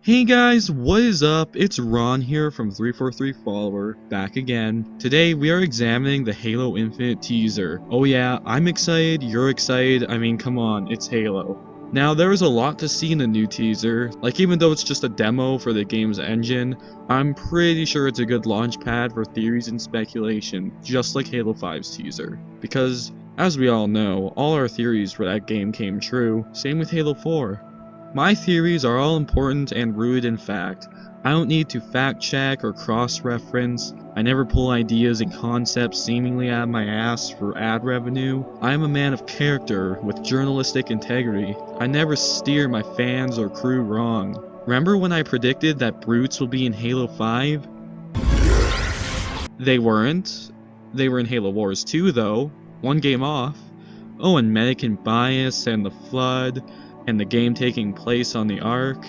Hey guys, what is up? It's Ron here from 343Follower, back again. Today we are examining the Halo Infinite teaser. Oh yeah, I'm excited, you're excited, I mean come on, it's Halo. Now there is a lot to see in the new teaser, like even though it's just a demo for the game's engine, I'm pretty sure it's a good launch pad for theories and speculation, just like Halo 5's teaser. Because, as we all know, all our theories for that game came true, same with Halo 4. My theories are all important and rooted in fact. I don't need to fact check or cross-reference. I never pull ideas and concepts seemingly out of my ass for ad revenue. I am a man of character with journalistic integrity. I never steer my fans or crew wrong. Remember when I predicted that brutes will be in Halo 5? They weren't. They were in Halo Wars 2 though, one game off. Oh, and Medican Bias and the Flood, and the game taking place on the Ark.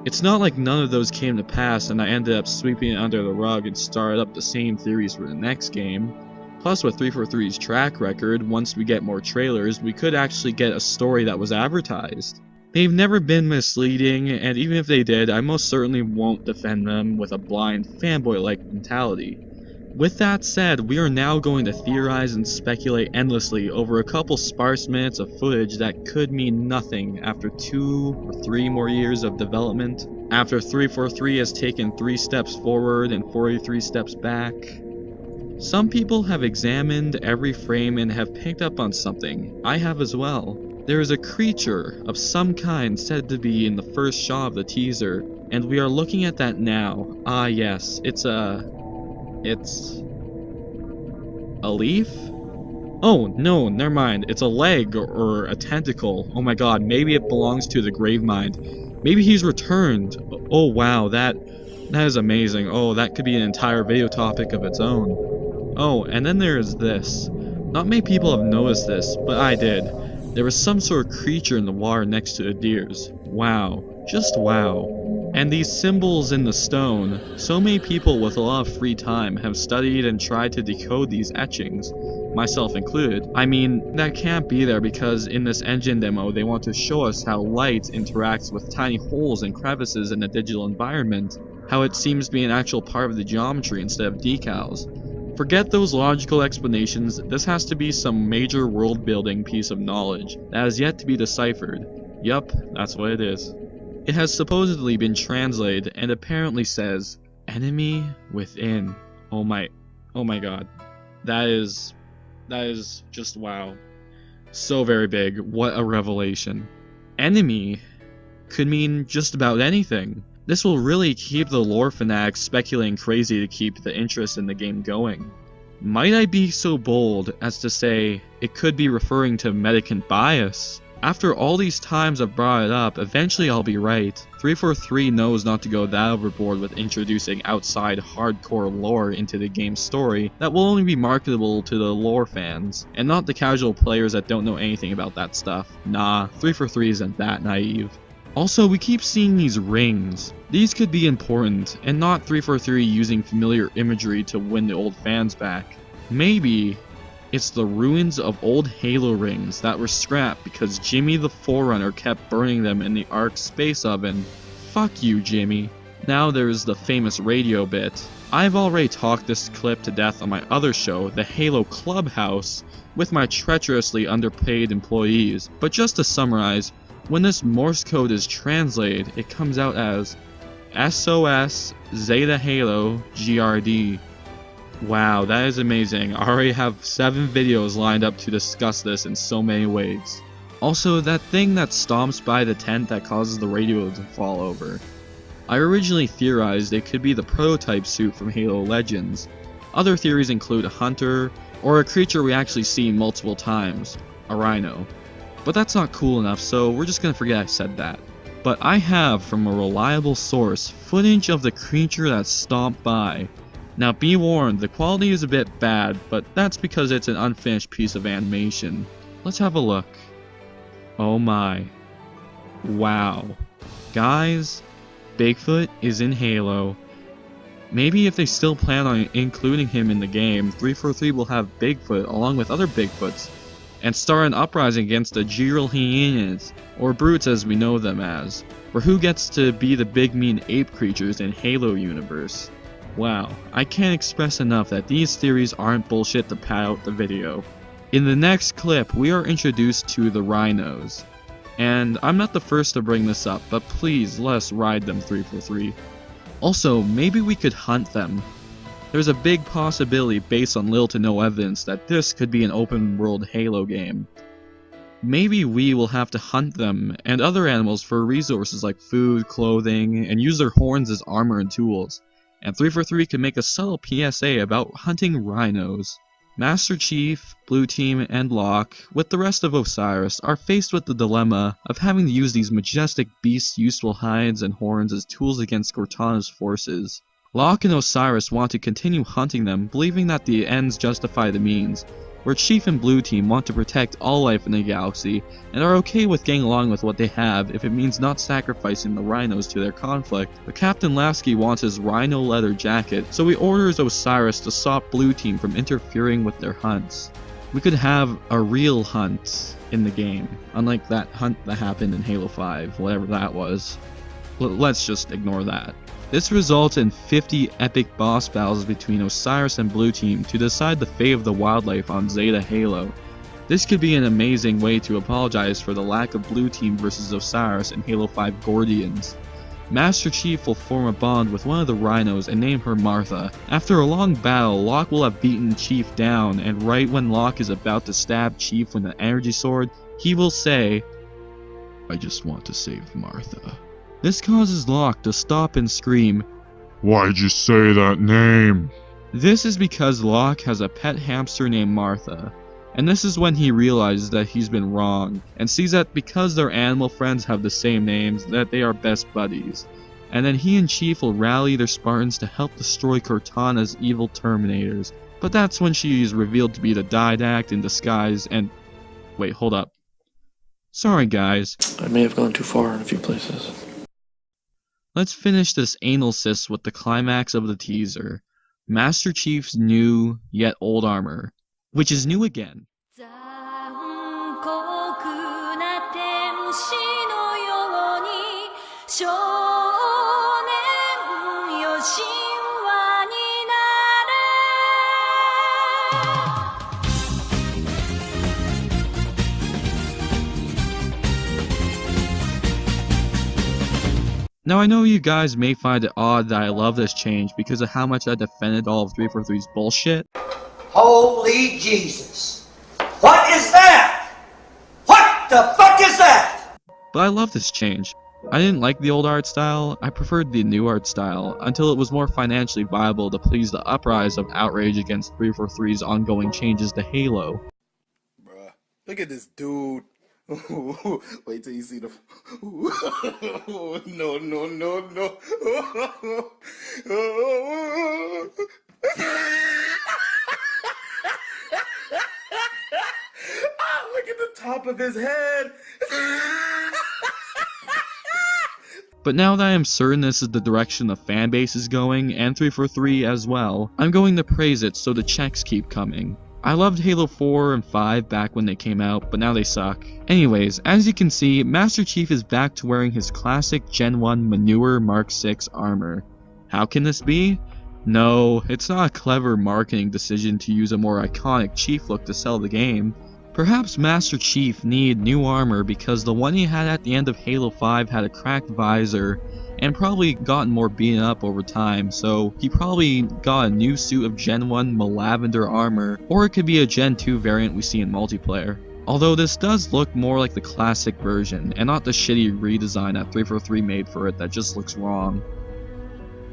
It's not like none of those came to pass and I ended up sweeping it under the rug and started up the same theories for the next game. Plus with 343's track record, once we get more trailers, we could actually get a story that was advertised. They've never been misleading, and even if they did, I most certainly won't defend them with a blind fanboy-like mentality. With that said, we are now going to theorize and speculate endlessly over a couple sparse minutes of footage that could mean nothing after 2 or 3 more years of development, after 343 has taken 3 steps forward and 43 steps back. Some people have examined every frame and have picked up on something. I have as well. There is a creature of some kind said to be in the first shot of the teaser, and we are looking at that now. Ah yes, it's a leaf? Oh, no, never mind. It's a leg or a tentacle. Oh my god, maybe it belongs to the Gravemind. Maybe he's returned. Oh wow, that is amazing. Oh, that could be an entire video topic of its own. Oh, and then there's this. Not many people have noticed this, but I did. There was some sort of creature in the water next to the deers. Wow. Just wow. And these symbols in the stone, so many people with a lot of free time have studied and tried to decode these etchings, myself included. I mean, that can't be there because in this engine demo they want to show us how light interacts with tiny holes and crevices in the digital environment, how it seems to be an actual part of the geometry instead of decals. Forget those logical explanations, this has to be some major world-building piece of knowledge that has yet to be deciphered. Yup, that's what it is. It has supposedly been translated and apparently says, enemy within. Oh my god. That is just wow. So very big, what a revelation. Enemy could mean just about anything. This will really keep the lore fanatics speculating crazy to keep the interest in the game going. Might I be so bold as to say it could be referring to Medican Bias? After all these times I've brought it up, eventually I'll be right. 343 knows not to go that overboard with introducing outside hardcore lore into the game's story that will only be marketable to the lore fans, and not the casual players that don't know anything about that stuff. Nah, 343 isn't that naive. Also, we keep seeing these rings. These could be important, and not 343 using familiar imagery to win the old fans back. Maybe it's the ruins of old Halo rings that were scrapped because Jimmy the Forerunner kept burning them in the Ark space oven. Fuck you, Jimmy. Now there's the famous radio bit. I've already talked this clip to death on my other show, the Halo Clubhouse, with my treacherously underpaid employees, but just to summarize, when this Morse code is translated, it comes out as SOS Zeta Halo GRD. Wow, that is amazing. I already have 7 videos lined up to discuss this in so many ways. Also, that thing that stomps by the tent that causes the radio to fall over. I originally theorized it could be the prototype suit from Halo Legends. Other theories include a hunter, or a creature we actually see multiple times, a Rhino. But that's not cool enough, so we're just gonna forget I said that. But I have, from a reliable source, footage of the creature that stomped by. Now be warned, the quality is a bit bad, but that's because it's an unfinished piece of animation. Let's have a look. Oh my. Wow. Guys, Bigfoot is in Halo. Maybe if they still plan on including him in the game, 343 will have Bigfoot along with other Bigfoots. and start an uprising against the Giral hyenas, or brutes as we know them as, or who gets to be the big mean ape creatures in Halo universe. Wow, I can't express enough that these theories aren't bullshit to pad out the video. In the next clip, we are introduced to the Rhinos. And I'm not the first to bring this up, but please let us ride them 343. Also, maybe we could hunt them. There's a big possibility based on little to no evidence that this could be an open world Halo game. Maybe we will have to hunt them and other animals for resources like food, clothing, and use their horns as armor and tools. And 343 can make a subtle PSA about hunting rhinos. Master Chief, Blue Team, and Locke, with the rest of Osiris, are faced with the dilemma of having to use these majestic beasts' useful hides and horns as tools against Cortana's forces. Locke and Osiris want to continue hunting them, believing that the ends justify the means, where Chief and Blue Team want to protect all life in the galaxy, and are okay with getting along with what they have if it means not sacrificing the rhinos to their conflict. But Captain Lasky wants his rhino leather jacket, so he orders Osiris to stop Blue Team from interfering with their hunts. We could have a real hunt in the game, unlike that hunt that happened in Halo 5, whatever that was. Let's just ignore that. This results in 50 epic boss battles between Osiris and Blue Team to decide the fate of the wildlife on Zeta Halo. This could be an amazing way to apologize for the lack of Blue Team versus Osiris in Halo 5 Gordians. Master Chief will form a bond with one of the rhinos and name her Martha. After a long battle, Locke will have beaten Chief down, and right when Locke is about to stab Chief with an energy sword, he will say, "I just want to save Martha." This causes Locke to stop and scream, "Why'd you say that name?" This is because Locke has a pet hamster named Martha, and this is when he realizes that he's been wrong, and sees that because their animal friends have the same names, that they are best buddies. And then he and Chief will rally their Spartans to help destroy Cortana's evil Terminators. But that's when she is revealed to be the Didact in disguise and... Wait, hold up. Sorry guys. I may have gone too far in a few places. Let's finish this anal cyst with the climax of the teaser. Master Chief's new, yet old armor. Which is new again. Now I know you guys may find it odd that I love this change because of how much I defended all of 343's bullshit. Holy Jesus. What is that? What the fuck is that? But I love this change. I didn't like the old art style, I preferred the new art style, until it was more financially viable to please the uprise of outrage against 343's ongoing changes to Halo. Bruh, look at this dude. Wait till you see the... No. Look at the top of his head. But now that I am certain this is the direction the fanbase is going, and 343 as well, I'm going to praise it so the checks keep coming. I loved Halo 4 and 5 back when they came out, but now they suck. Anyways, as you can see, Master Chief is back to wearing his classic Gen 1 Manure Mark 6 armor. How can this be? No, it's not a clever marketing decision to use a more iconic Chief look to sell the game. Perhaps Master Chief needed new armor because the one he had at the end of Halo 5 had a cracked visor, and probably gotten more beaten up over time, so he probably got a new suit of Gen 1 Malavender armor, or it could be a Gen 2 variant we see in multiplayer. Although this does look more like the classic version, and not the shitty redesign that 343 made for it that just looks wrong.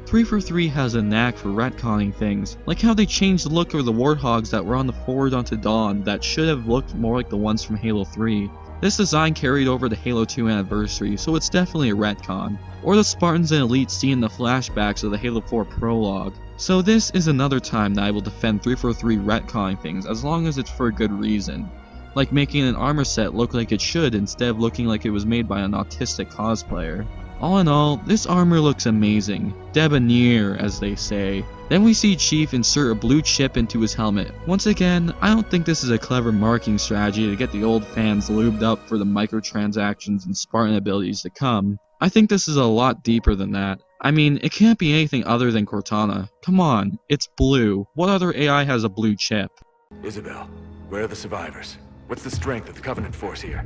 343 has a knack for retconning things, like how they changed the look of the Warthogs that were on the Forward Unto Dawn that should have looked more like the ones from Halo 3. This design carried over to Halo 2 Anniversary, so it's definitely a retcon. Or the Spartans and Elite seen the flashbacks of the Halo 4 prologue. So this is another time that I will defend 343 retconning things as long as it's for a good reason. Like making an armor set look like it should instead of looking like it was made by an autistic cosplayer. All in all, this armor looks amazing. Debonair, as they say. Then we see Chief insert a blue chip into his helmet. Once again, I don't think this is a clever marketing strategy to get the old fans lubed up for the microtransactions and Spartan abilities to come. I think this is a lot deeper than that. I mean, it can't be anything other than Cortana. Come on, it's blue. What other AI has a blue chip? Isabel, where are the survivors? What's the strength of the Covenant force here?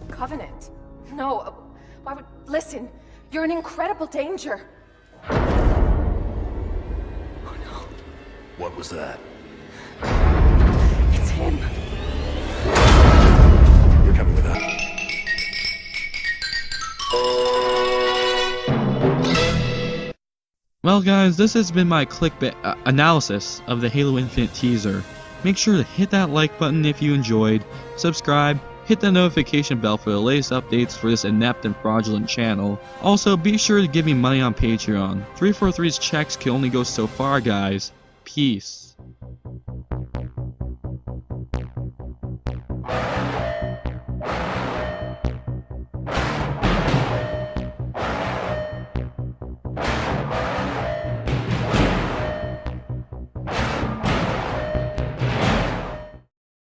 Covenant? No. Why would... Listen, you're in incredible danger. What was that? It's him. You're coming with us. Well guys, this has been my clickbait analysis of the Halo Infinite teaser. Make sure to hit that like button if you enjoyed, subscribe, hit the notification bell for the latest updates for this inept and fraudulent channel. Also, be sure to give me money on Patreon. 343's checks can only go so far, guys. Peace.